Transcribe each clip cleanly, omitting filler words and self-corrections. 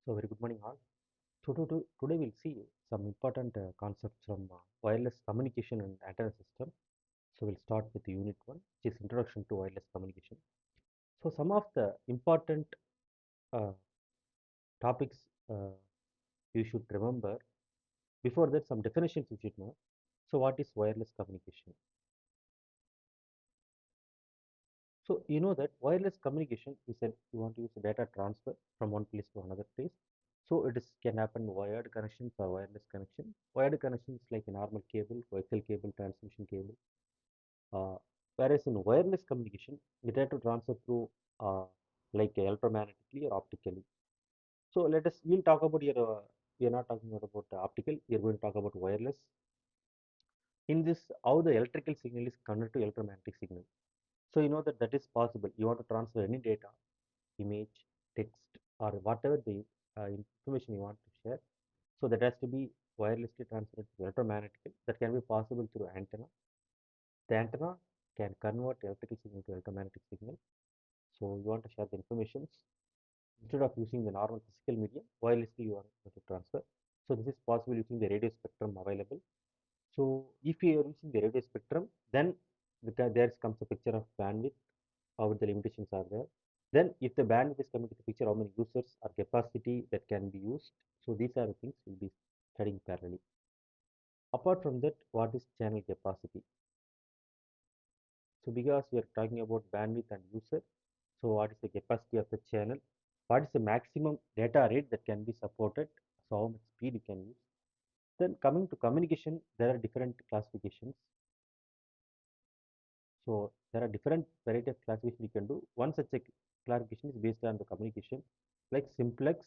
So very good morning all. Today we'll see some important concepts from wireless communication and antenna system. So we'll start with unit 1, which is introduction to wireless communication. So some of the important uh, topics uh, you should remember. Before that, some definitions you should know. So what is wireless communication? So you know that wireless communication is that you want to use data transfer from one place to another place. So it is can happen wired connections or wireless connection. Wired connection is like a normal cable, coaxial cable, transmission cable. Uh, Whereas in wireless communication, the data transfer through like electromagnetically or optically. So we'll talk about here. We are not talking about optical. We are going to talk about wireless. In this, how the electrical signal is converted to electromagnetic signal. So you know that that is possible. You want to transfer any data, image, text, or whatever the information you want to share. So that has to be wirelessly transferred to electromagnetic. That can be possible through antenna. The antenna can convert electrical signal to electromagnetic signal. So you want to share the information instead of using the normal physical medium, wirelessly you want to transfer. So this is possible using the radio spectrum available. So if you are using the radio spectrum, then there comes a picture of bandwidth, how the limitations are there. Then if the bandwidth is coming to the picture, how many users or capacity that can be used. So these are the things we'll be studying parallelly. Apart from that, what is channel capacity? So because we are talking about bandwidth and user, so what is the capacity of the channel? What is the maximum data rate that can be supported? So how much speed you can use? Then coming to communication, there are different classifications. So there are different variety of classification you can do. One such a classification is based on the communication, like simplex,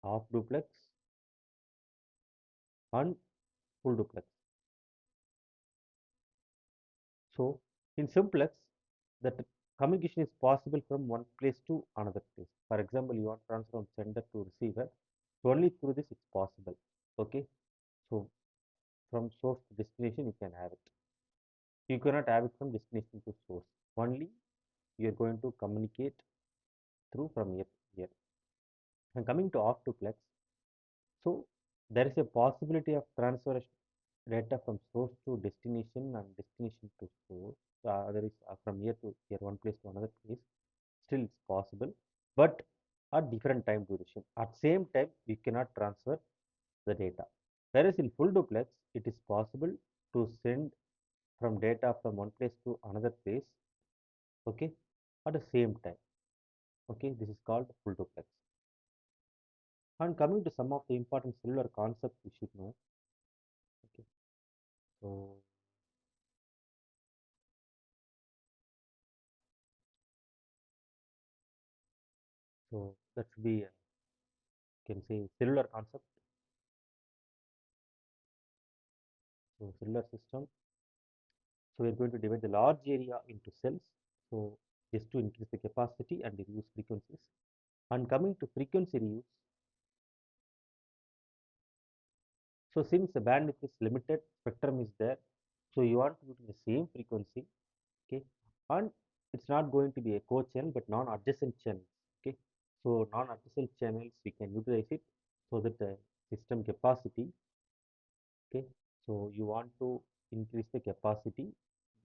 half duplex, and full duplex. So in simplex, that communication is possible from one place to another place. For example, you want to transfer from sender to receiver. So only through this it's possible. Okay. So from source to destination, you can have it. You cannot have it from destination to source. Only you are going to communicate through from here to here. And coming to off duplex, so there is a possibility of transfer data from source to destination and destination to source. There is from here to here, one place to another place. Still, it's possible, but at different time duration. At same time, you cannot transfer the data. Whereas in full duplex, it is possible to send from data from one place to another place. Okay, at the same time. Okay, this is called full duplex. And coming to some of the important cellular concepts we should know. Okay, so that should be can say cellular concept. So cellular system. So we're going to divide the large area into cells. So just to increase the capacity and reduce frequencies. And coming to frequency reuse. So since the bandwidth is limited, spectrum is there. So you want to use the same frequency. Okay. And it's not going to be a co-channel but non-adjacent channels. Okay. So non-adjacent channels we can utilize it so that the system capacity. Okay. So you want to increase the capacity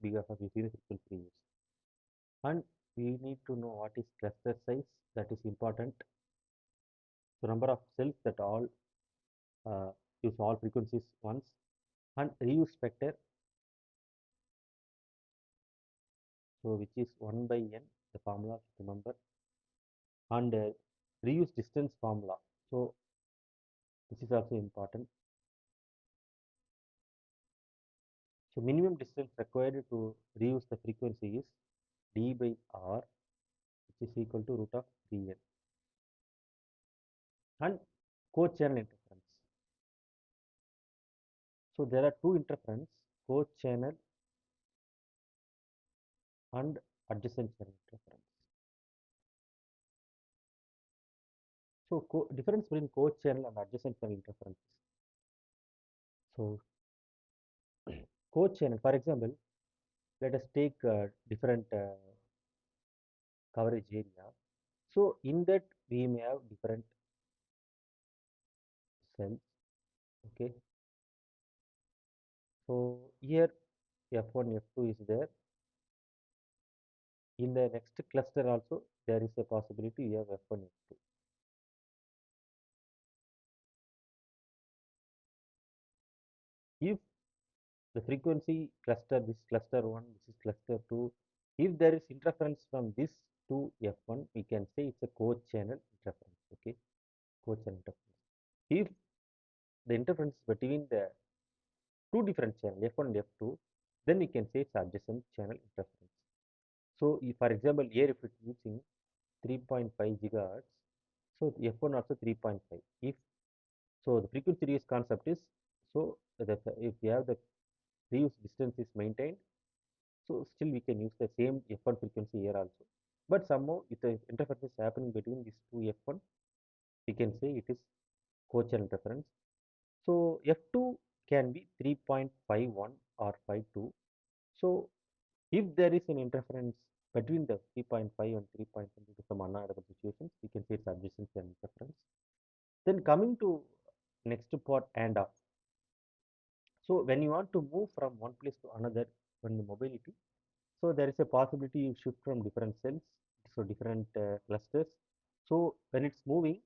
because of using the frequency reuse. And we need to know what is cluster size, that is important. So number of cells that all uh, use all frequencies once, and reuse factor, so which is 1 by n, the formula to remember, and reuse distance formula. So this is also important. So minimum distance required to reuse the frequency is d by r, which is equal to root of 3n. And co-channel interference. So there are two interference, co-channel and adjacent channel interference. So difference between co-channel and adjacent channel interference. So co-channel, for example, let us take different coverage area. So in that we may have different cells. Okay. So here F1, F2 is there. In the next cluster also there is a possibility we have F1, F2. If the frequency cluster, this cluster 1, this is cluster 2, if there is interference from this to F1, we can say it's a co-channel interference. Okay, co-channel interference. If the interference between the two different channels, F1 and F2, then we can say it's adjacent channel interference. So, if, for example, here if it's using 3.5 gigahertz, so F1 also 3.5. If so, the frequency reuse concept is so that if we have the reuse distance is maintained, so still we can use the same F1 frequency here also. But somehow if the interference is happening between these two F1, we can say it is co-channel interference. So F2 can be 3.51 or 52. So if there is an interference between the 3.5 and 3.1 due to some unavoidable situations, we can say it's adjacent channel interference. Then coming to next part handoff. So when you want to move from one place to another, when the mobility, so there is a possibility you shift from different cells, so different clusters. So when it's moving,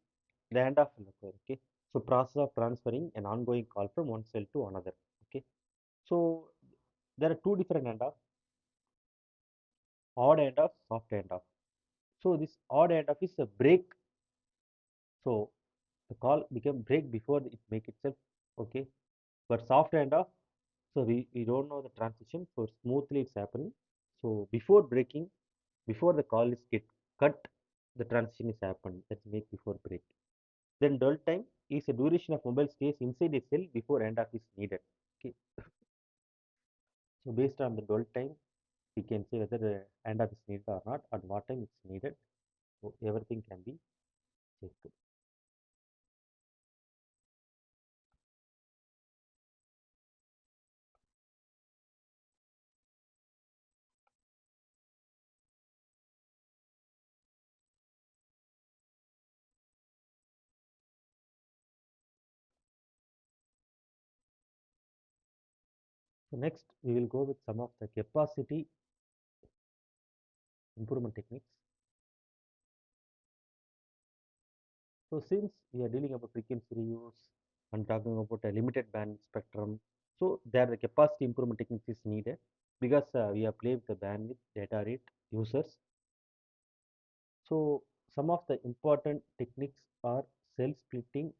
the handoff will occur. Okay. So process of transferring an ongoing call from one cell to another. Okay. So there are two different handoff, odd handoff, soft handoff. So this odd handoff is a break. So the call became break before it make itself. Okay. But soft handoff, so we don't know the transition, so smoothly it's happening. So before breaking, before the call is get cut, the transition is happened. That's make before break. Then dwell time is a duration of mobile stays inside a cell before handoff is needed. Okay. So based on the dwell time, we can say whether the handoff is needed or not, at what time it's needed. So everything can be checked. So next we will go with some of the capacity improvement techniques. So since we are dealing about frequency reuse and talking about a limited band spectrum, so there the capacity improvement techniques is needed because we are playing with the bandwidth, data rate, users. So some of the important techniques are cell splitting,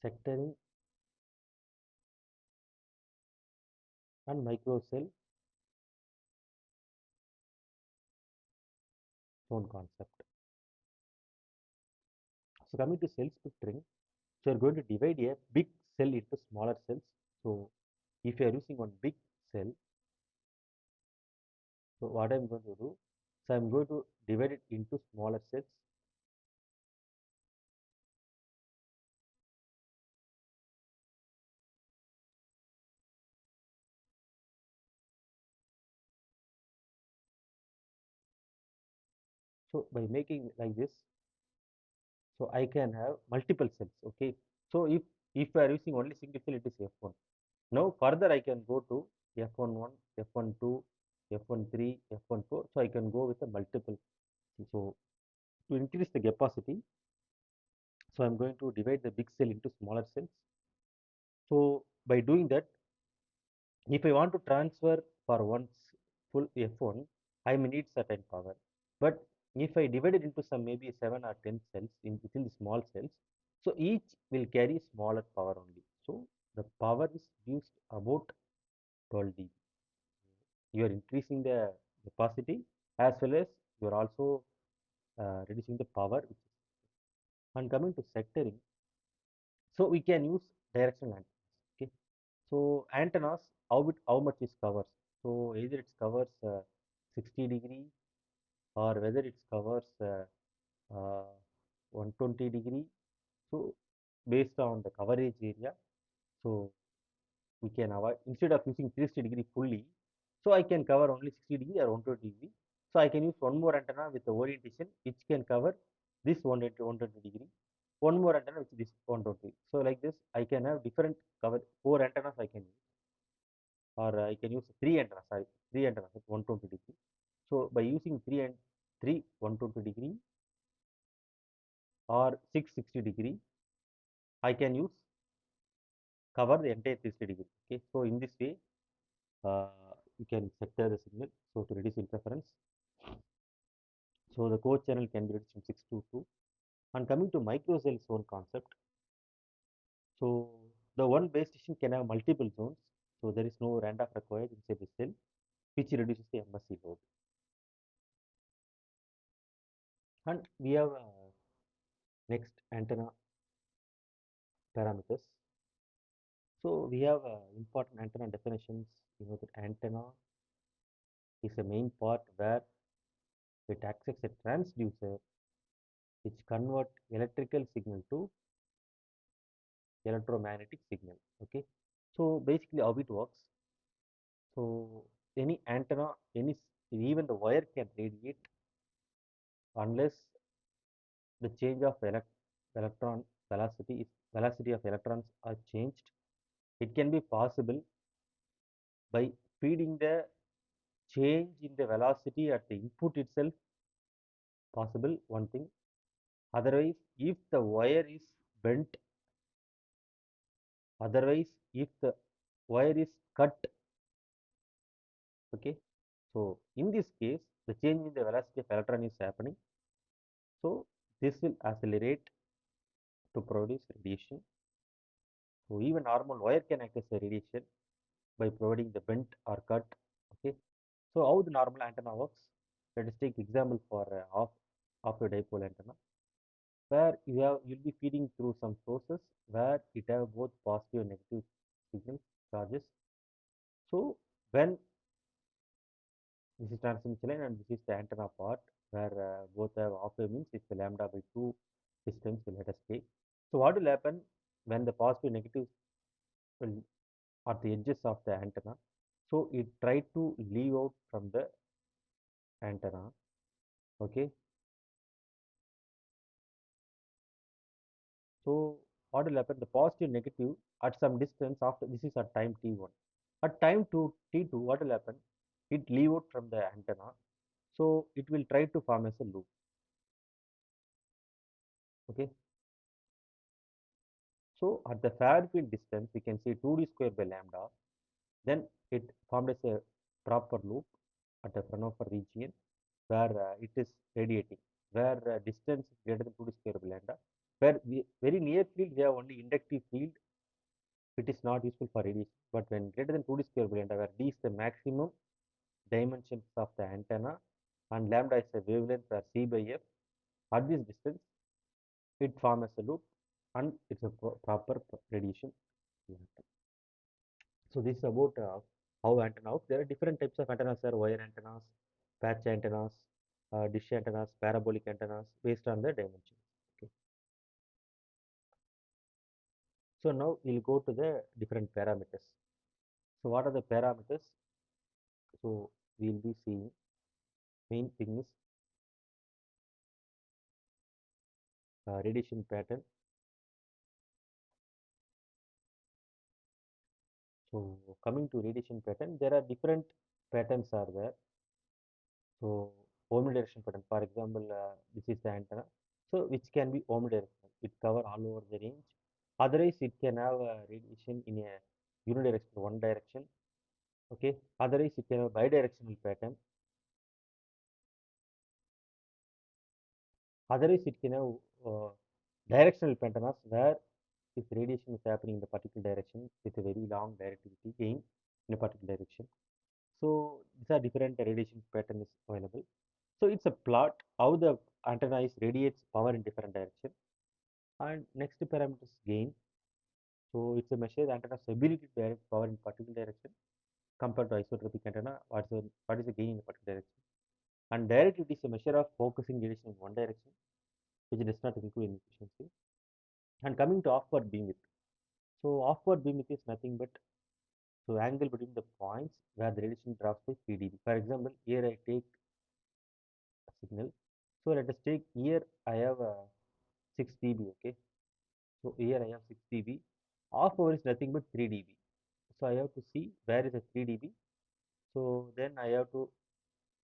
sectoring, and micro cell zone concept. So coming to cell splitting, so you're going to divide a big cell into smaller cells. So if you are using one big cell, so what I'm going to do, so I'm going to divide it into smaller cells. So by making like this, so I can have multiple cells. Okay. So if we are using only single cell, it is F1. Now further I can go to F11, F12, F13, F14. So I can go with a multiple. So to increase the capacity, so I'm going to divide the big cell into smaller cells. So by doing that, if I want to transfer for one full F1, I may need certain power. But if I divide it into some maybe 7 or 10 cells within the small cells, so each will carry smaller power only. So the power is used about 12 dB. You are increasing the capacity as well as you are also reducing the power. And coming to sectoring, so we can use directional antennas. Okay. So antennas, how much it covers. So either it covers 60 degree or whether it covers 120 degree. So based on the coverage area, so we can avoid instead of using 360 degree fully. So I can cover only 60 degree or 120 degree. So I can use one more antenna with the orientation which can cover this 120 degree. One more antenna which is this 120. So like this, I can have different cover, four antennas I can use, or I can use three antennas. Sorry, three antennas at 120 degree. So by using three 120 degree or 660 degree, I can use cover the entire 360 degree. Okay, so in this way, you can sector the signal so to reduce interference. So the core channel can be reduced from 6 to 2. And coming to micro cell zone concept, so the one base station can have multiple zones. So there is no handoff required inside the cell, which reduces the MSC load. And we have next antenna parameters. So we have important antenna definitions. You know that antenna is a main part where it acts as a transducer which convert electrical signal to electromagnetic signal. Okay, so basically how it works. So any antenna, even the wire can radiate unless the change of electron velocity is velocity of electrons are changed. It can be possible by feeding the change in the velocity at the input itself, possible one thing. Otherwise, if the wire is bent, otherwise if the wire is cut, okay. So in this case, the change in the velocity of electron is happening. So this will accelerate to produce radiation. So even normal wire can act as a radiation by providing the bent or cut. Okay. So how the normal antenna works? Let us take example for off a dipole antenna, where you'll be feeding through some sources where it have both positive and negative signal charges. So when this is transmission line and this is the antenna part where both have half wave means it's a lambda by 2 distance will let us take. So what will happen when the positive negative will at the edges of the antenna? So it try to leave out from the antenna. Okay. So what will happen? The positive negative at some distance after this is at time t1. At time t2, what will happen? It leave out from the antenna. So it will try to form as a loop. Okay. So at the far field distance, we can see 2d square by lambda. Then it formed as a proper loop at the Fraunhofer region where it is radiating, where distance is greater than 2d square by lambda. Where very near field, we have only inductive field. It is not useful for radiation. But when greater than 2d square by lambda, where d is the maximum dimensions of the antenna and lambda is the wavelength where c by f, at this distance, it forms as a loop and it's a proper radiation. So this is about how antenna works. There are different types of antennas. There are wire antennas, patch antennas, dish antennas, parabolic antennas based on the dimensions. Okay. So now we'll go to the different parameters. So what are the parameters? So we'll be seeing main thing is radiation pattern. So coming to radiation pattern, there are different patterns are there. So omnidirectional pattern, for example, this is the antenna. So which can be omnidirectional. It cover all over the range. Otherwise, it can have radiation in a unidirectional, one direction. Okay. Otherwise, it can have bidirectional pattern. Otherwise, it can have directional patterns where if radiation is happening in a particular direction with a very long directivity gain in a particular direction. So these are different radiation pattern is available. So it's a plot how the antenna is radiates power in different direction. And next parameter is gain. So it's a measure the antenna's ability to direct power in particular direction compared to isotropic antenna. What is the gain in a particular direction? And directivity is a measure of focusing radiation in one direction, which does not include in efficiency. And coming to offward beamwidth. So offward beamwidth is nothing but So angle between the points where the radiation drops by 3 dB. For example, here I take a signal. So let us take here I have 6 dB. Okay. So here I have 6 dB. Half hour is nothing but 3 dB. So I have to see where is the 3 dB. So then I have to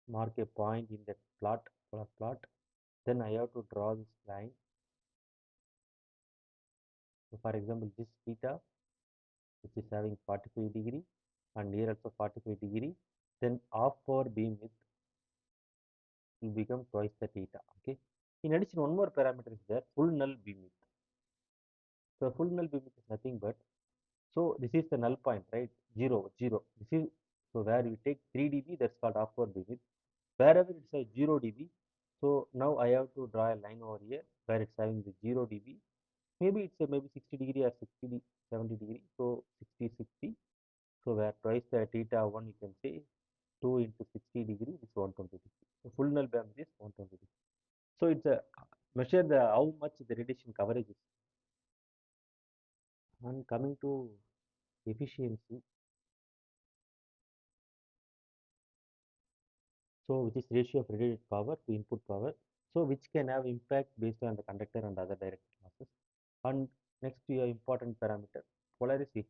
mark a point in that plot. Then I have to draw this line. So for example, this theta, which is having 45 degree, and here also 45 degree. Then half hour beam width will become twice the theta. Okay. In addition, one more parameter is there, full null beam width. So full null beam width is nothing but, so this is the null point, right? 0, 0. This is, so where we take 3 dB, that's called half hour beam width. Wherever it's a 0 dB, so now I have to draw a line over here where it's having the 0 dB. Maybe it's a maybe 60 degree or 70 degree. So 60, 60. So where twice the theta 1, you can say 2 into 60 degree is 120 degree. So full null beam is 120 degree. So it's a measure the how much the radiation coverage is. And coming to efficiency, so which is ratio of radiated power to input power, so which can have impact based on the conductor and other direct losses. And next to your important parameter, polarization.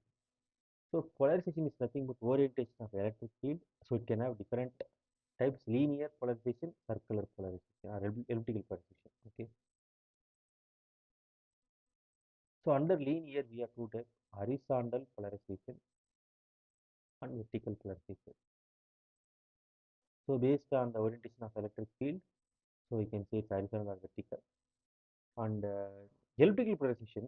So polarization is nothing but orientation of electric field. So it can have different types: linear polarization, circular polarization, or elliptical polarization. Okay. So under linear we have two types: horizontal polarization and vertical polarization. So based on the orientation of electric field, so we can say it's horizontal or vertical. And elliptical polarization,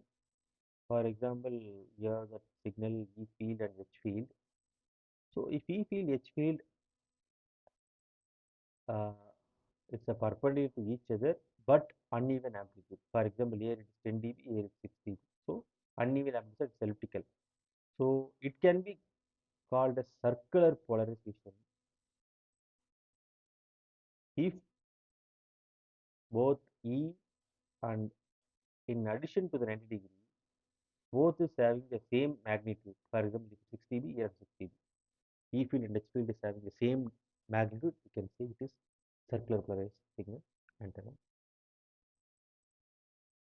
for example, you have that signal E field and H field. So if E field, H field, uh, it's a perpendicular to each other, but uneven amplitude. For example, here it is 10 dB, here it is 6 dB. So uneven amplitude is elliptical. So it can be called a circular polarization if both E and in addition to the 90 degree, both is having the same magnitude. For example, if 6 dB, here 6 dB. E field and H field is having the same magnitude, you can say it is circular polarized signal antenna.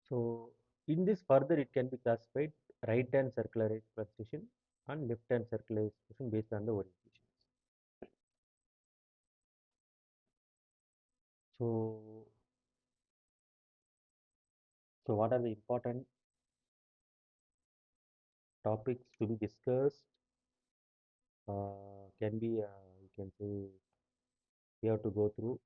So in this further it can be classified right hand circular polarization and left hand circular based on the orientation. So what are the important topics to be discussed? Can be you can say we have to go through.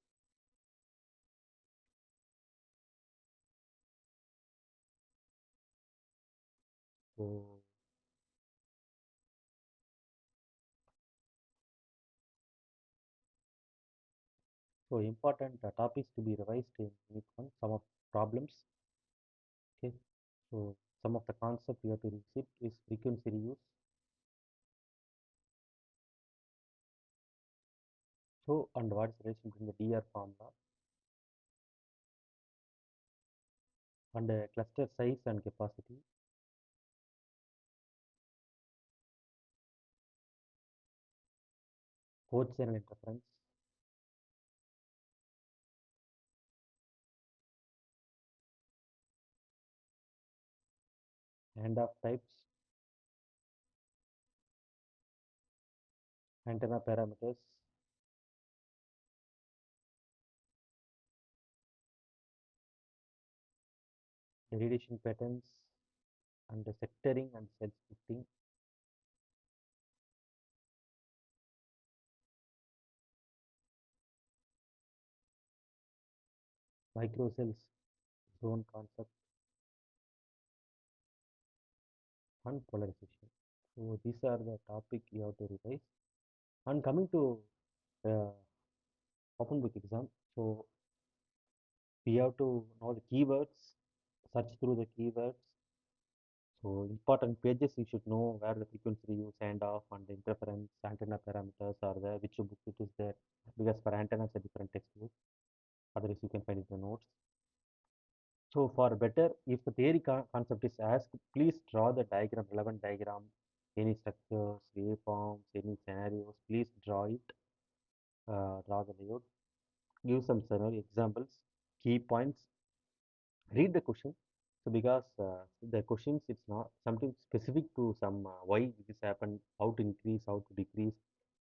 So important topics to be revised in unit one. Some of problems. Okay. So some of the concept you have to revisit is frequency reuse. So and what is the relation between the DR formula and cluster size and capacity, code channel interference, handoff types, antenna parameters, radiation patterns, and the sectoring and cell splitting, microcells zone concept, and polarization. So these are the topic you have to revise. And coming to uh, open book exam, so we have to know the keywords, search through the keywords. So important pages you should know where the frequency use, handoff, and the interference, antenna parameters are there, which book it is there, because for antennas a different textbook. Otherwise you can find it in the notes. So for better, if the theory concept is asked, please draw the diagram, relevant diagram any structures, waveforms, any scenarios, please draw the layout, give some scenario examples, key points, read the question. So because the questions, it's not something specific to some why this happened, how to increase, how to decrease,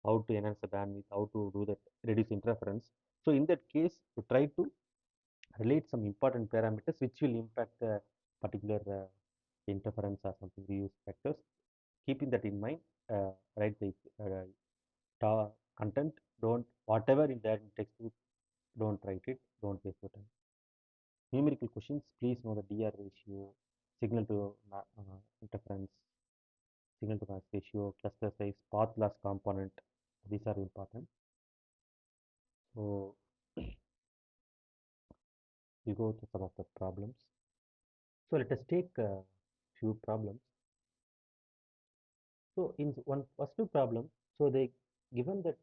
how to enhance the bandwidth, how to do that, reduce interference. So in that case, you try to relate some important parameters which will impact the particular interference or something reuse factors. Keeping that in mind, write the content. Don't whatever in that textbook, don't write it. Don't waste your time. Numerical questions, please know the DR ratio, signal to interference, signal to noise ratio, cluster size, path loss component. These are important. So we go to some of the problems. So let us take a few problems. So in one first two problem, so they given that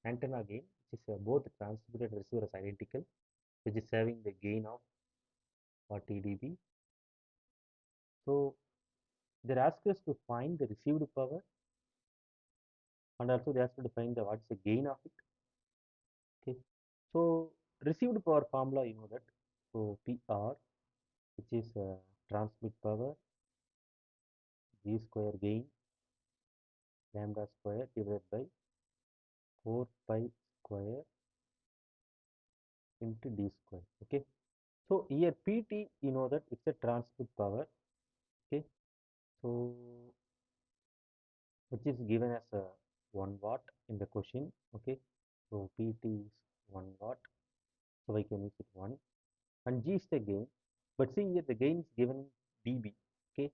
antenna gain, which is both transmitted and receiver is identical, which is having the gain of 40 dB. So they ask us to find the received power, and also they ask us to find the what's the gain of it. Okay. So received power formula, you know that. So PR, which is transmit power, G square gain, lambda square divided by 4 pi square into D square. Okay. So here PT, you know that it's a transmit power. Okay. So which is given as 1 watt in the question. Okay. So PT is 1 watt. So I can use it 1. And G is the gain. But see here the gain is given in dB. Okay.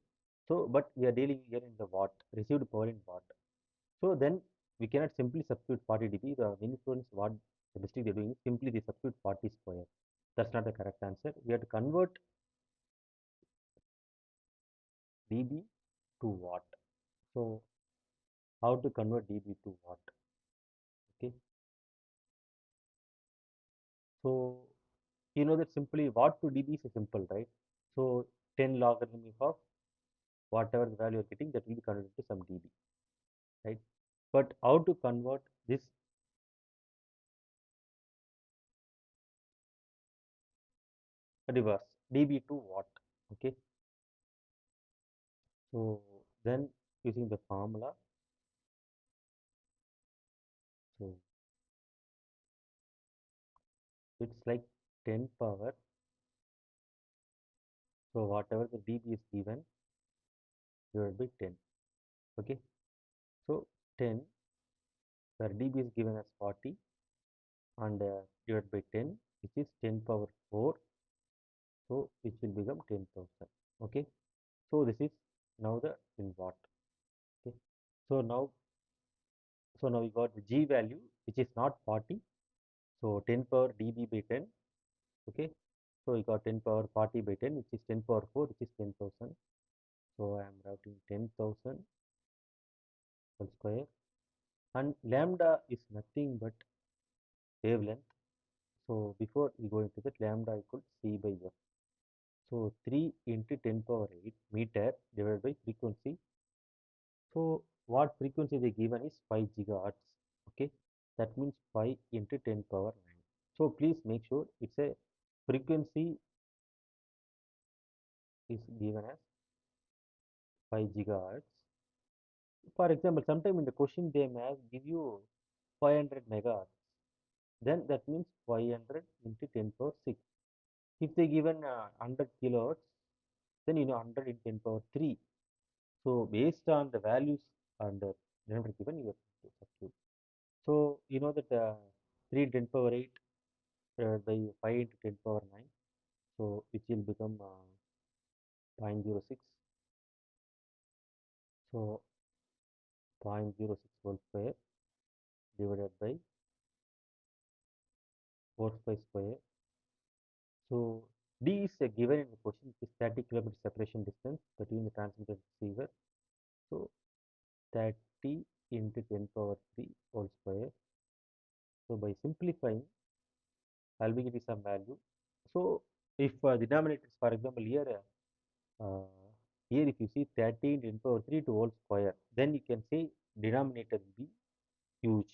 So but we are dealing here in the watt, received power in watt. So then we cannot simply substitute 40 dB. The many students what the mistake they're doing is simply they substitute 40 square. That's not the correct answer. We have to convert dB to watt. So how to convert dB to watt? Okay. So you know that simply watt to dB is simple, right? So 10 logarithm of whatever the value you're getting, that will be converted to some dB, right? But how to convert this reverse dB to watt? Okay. So then using the formula, so it's like 10 power. So whatever the dB is given divided by 10. Okay. So 10 where dB is given as 40 and divided by 10, which is 10 power 4. So it will become 10,000. Okay. So this is now the in watt. Okay. So now we got the G value which is not 40. So 10 power dB by 10. Okay. So we got 10 power 40 by 10, which is 10 power 4, which is 10,000. So I am writing 10,000 whole square. And lambda is nothing but wavelength. So before we go into that, lambda equals C by F. So 3 into 10 power 8 meter divided by frequency. So what frequency they given is 5 gigahertz. Okay. That means 5 into 10 power 9. So please make sure it's a frequency is given as 5 gigahertz. For example, sometime in the question they may give you 500 megahertz. Then that means 500 into 10 power 6. If they given 100 kilohertz, then you know 100 in 10 power 3. So based on the values and the number given, you have to substitute. So you know that 3 10 power 8 by 5 into 10 power 9. So which will become 0.06. So 0.06 whole square divided by 4 pi square. So D is given in the question, is 30 kilometer separation distance between the transmitter and receiver. So 30 into 10 power 3 whole square. So by simplifying, I'll be getting some value. So if denominator is, for example, here Here if you see 13 10 power 3 to whole square, then you can say denominator will be huge.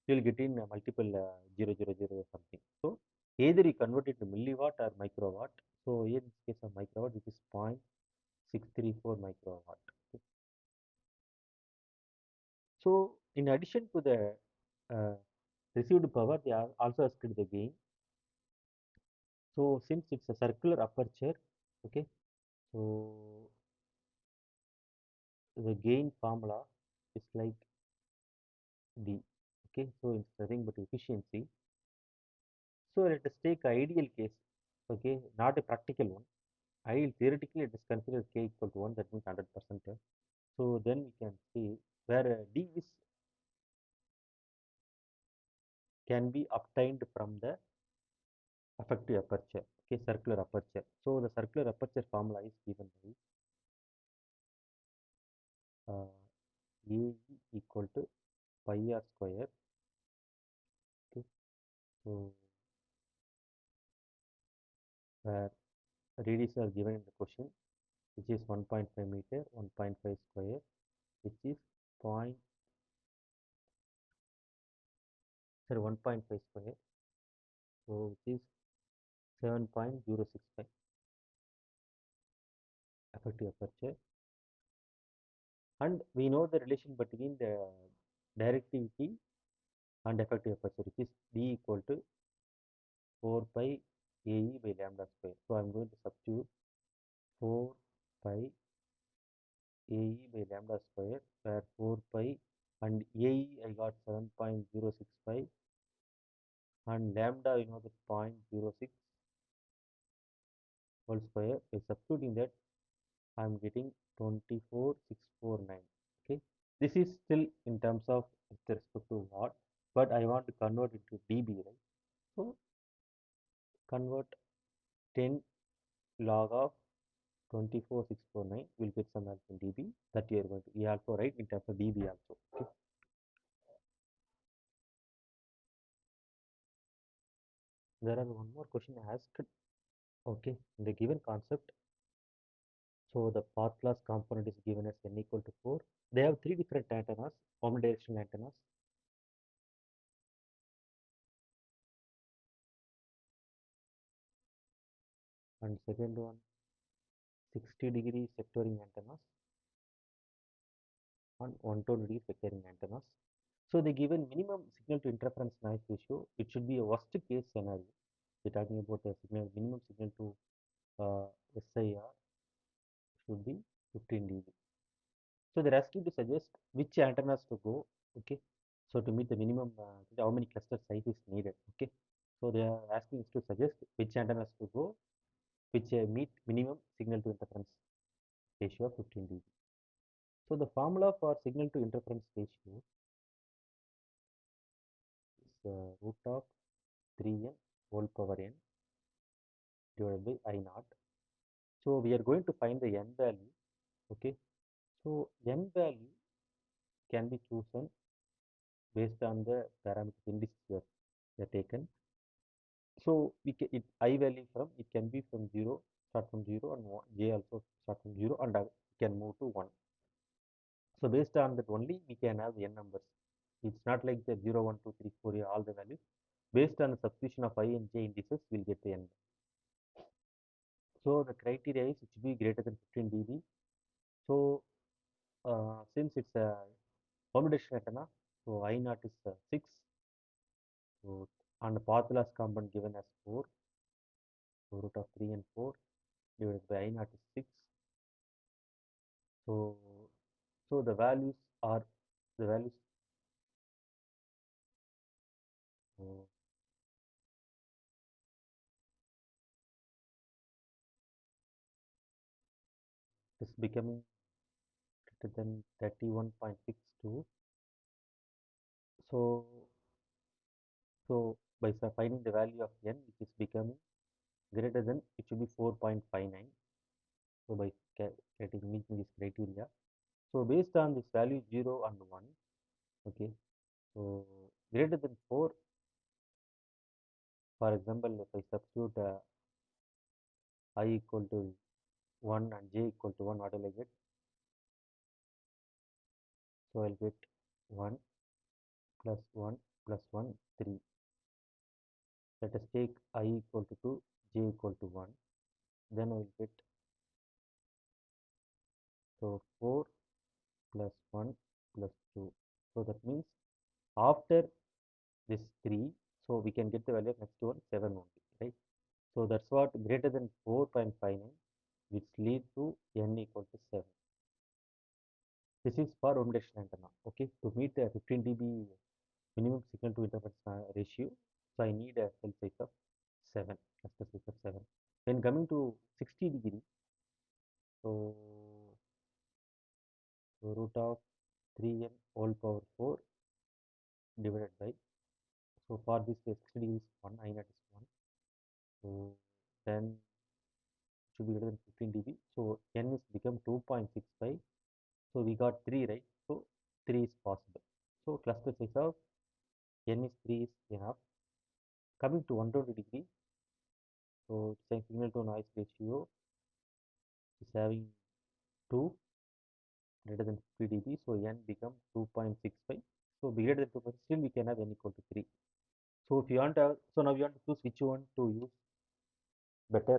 You'll get in multiple 000 something. So either you convert it to milliwatt or microwatt. So here in this case of microwatt, which is 0.634 microwatt. Okay. So in addition to the uh, received power, they are also asked the gain. So since it's a circular aperture, okay, so the gain formula is like D. Okay, so it's nothing but efficiency. So let us take ideal case, okay, not a practical one. Ideal theoretically it is considered k equal to 1, that means 100%. So then we can see where D is can be obtained from the effective aperture, okay, circular aperture. So the circular aperture formula is given by AE equal to pi r square. Okay, so where radius are given in the question, which is 1.5 meter, 1.5 square, which is point, sorry, 1.5 square, so which is 7.065 effective aperture. And we know the relation between the directivity and effective aperture, which is D equal to 4 pi AE by lambda square. So I'm going to substitute 4 pi AE by lambda square, where 4 pi and AE I got 7.065 and lambda you know the 0.06 whole square. By substituting that, I'm getting 24649. Okay, this is still in terms of with respect to watt, but I want to convert it to dB, right? So convert 10 log of 24649 will get some as in dB, that you are going to we also write in terms of dB also. Okay, there are one more question asked. Okay, in the given concept, so the path loss component is given as n equal to 4. They have three different antennas, omnidirectional antennas. And second one, 60-degree sectoring antennas and 120-degree sectoring antennas. So they given minimum signal to interference noise ratio. It should be a worst case scenario. We're talking about a signal, minimum signal to SIR should be 15 dB. So they're asking to suggest which antennas to go. Okay. So to meet the minimum, how many cluster size is needed. Okay. So they are asking us to suggest which antennas to go, which meet minimum signal to interference ratio of 15 dB. So the formula for signal to interference ratio is root of 3n whole power n divided by I naught. So we are going to find the n value. Okay. So n value can be chosen based on the parameter indices we are taken. So we can it I value from it can be from 0, start from 0, and 1, j also start from 0, and can move to 1. So based on that only we can have n numbers. It's not like the 0, 1, 2, 3, 4, all the values. Based on the substitution of I and j indices, we'll get the n. So the criteria is it should be greater than 15 dB. So since it's a omnidirectional antenna, so I naught is 6. So and the path loss component given as 4. So root of 3 and 4 divided by I naught is 6. So so the values are the values. So it's becoming greater than 31.62. So so by finding the value of n, which is becoming greater than, it should be 4.59. So by getting meeting this criteria, so based on this value 0 and 1, okay, so greater than 4, for example, if I substitute I equal to 1 and j equal to 1, what will I get? So I'll get 1 plus 1 plus 1, 3. Let us take I equal to 2, j equal to 1. Then I will get, so 4 plus 1 plus 2. So that means after this 3, so we can get the value of next one 7 only, right? So that's what greater than 4.59, which lead to n equal to 7. This is for omnidirectional antenna. Okay, to meet the 15 dB minimum signal to interference ratio, so I need a cell size of 7, cluster size of 7. When coming to 60 degree, so root of 3n whole power 4 divided by, so for this 60 degree is 1, I naught is 1. So then it should be greater than 15 dB. So n is become 2.65. So we got 3, right? So 3 is possible. So cluster size of n is 3 is enough. Coming to 120 degree, so signal to noise ratio is having 2 greater than 50 dB. So n become 2.65. So bigger than 2, still we can have n equal to 3. So if you want to have, so now you want to choose which one to use better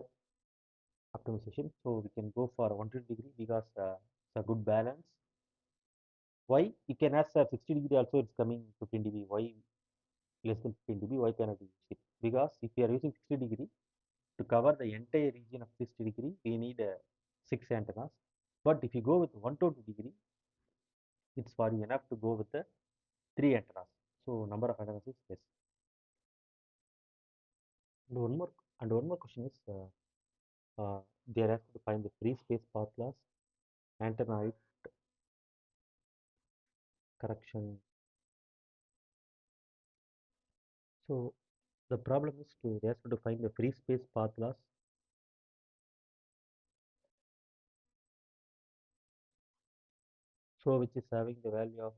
optimization. So we can go for 120 degree because it's a good balance. Why? You can ask 60 degree also it's coming 15 dB. Why less than 15 dB? Why cannot we use it? Because if you are using 60 degree to cover the entire region of 60 degree, we need 6 antennas. But if you go with 120 degree, it's for you enough to go with the 3 antennas. So number of antennas is less. And one more question is they are asked to find the free space path loss, antenna height correction. So the problem is to they asked to find the free space path loss. So which is having the value of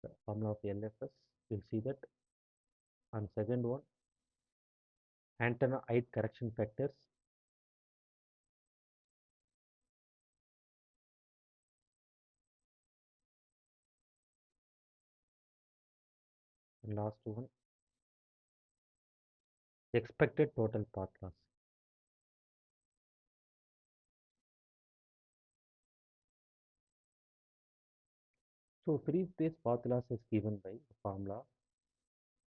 the formula of LFS. We'll see that. And second one, antenna height correction factors. And last one, expected total path loss. So free space path loss is given by the formula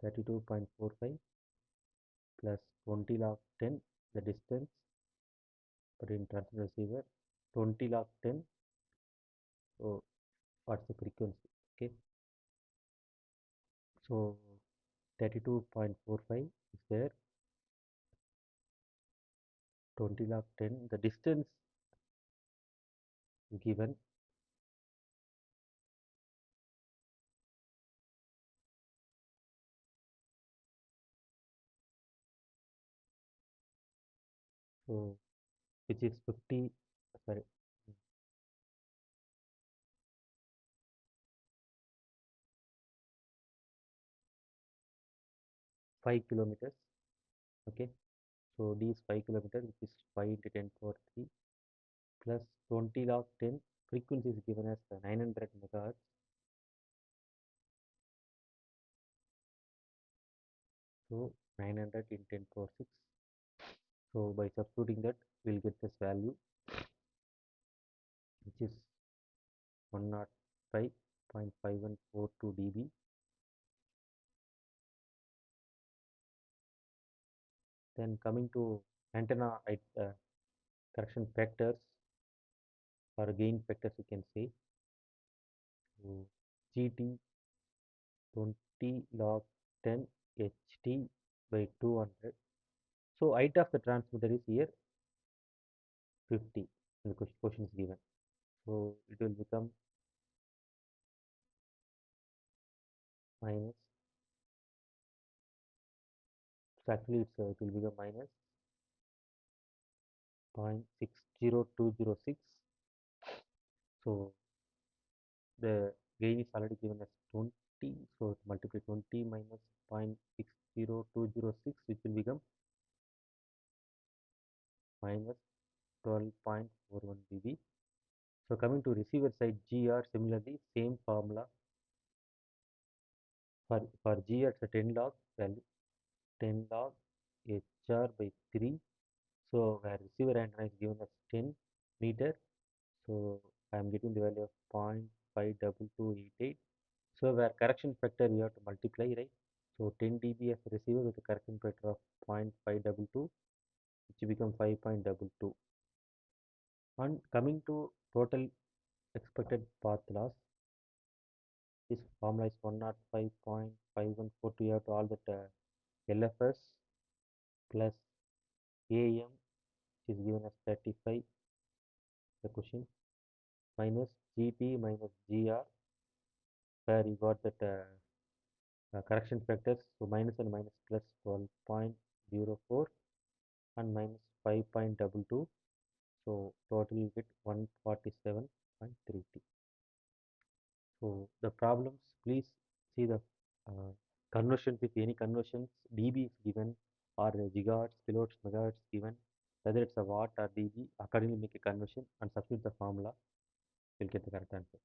32.45 plus 20 log 10, the distance between transmitter receiver, 20 log 10. So what's the frequency? Okay. So 32.45 is there, 20 log 10, the distance given. So which is 50, sorry, 5 kilometers. Okay. So D is 5 kilometers, which is 5 into 10 power 3 plus 20 log 10. Frequency is given as 900 megahertz. So 900 in 10 power 6. So by substituting that, we'll get this value, which is 105.5142 dB. Then coming to antenna height correction factors or gain factors, you can say. So GT 20 log 10 HT by 200. So height of the transmitter is here 50. The question is given. So it will become minus. So actually it will become minus 0.60206. So the gain is already given as 20. So multiply 20 minus 0.60206, which will become minus 12.41 dB. So coming to receiver side GR, similarly same formula for GR it's a 10 log value, 10 log HR by 3. So where receiver antenna is given as 10 meter, so I am getting the value of 0.52288. So where correction factor we have to multiply, right? So 10 dB as a receiver with a correction factor of 0.522, which become 5.22. And coming to total expected path loss, this formula is 105.514. You have to all that LFS plus AM, which is given as 35, the question, minus GT minus GR, where you got that correction factors. So minus and minus plus 12.04 and minus 5.22. So total you get 147.30. So the problems, please see the conversions. If any conversions, dB is given or gigahertz, kilohertz, megahertz given, whether it's a watt or dB, accordingly make a conversion and substitute the formula, you'll get the correct answer.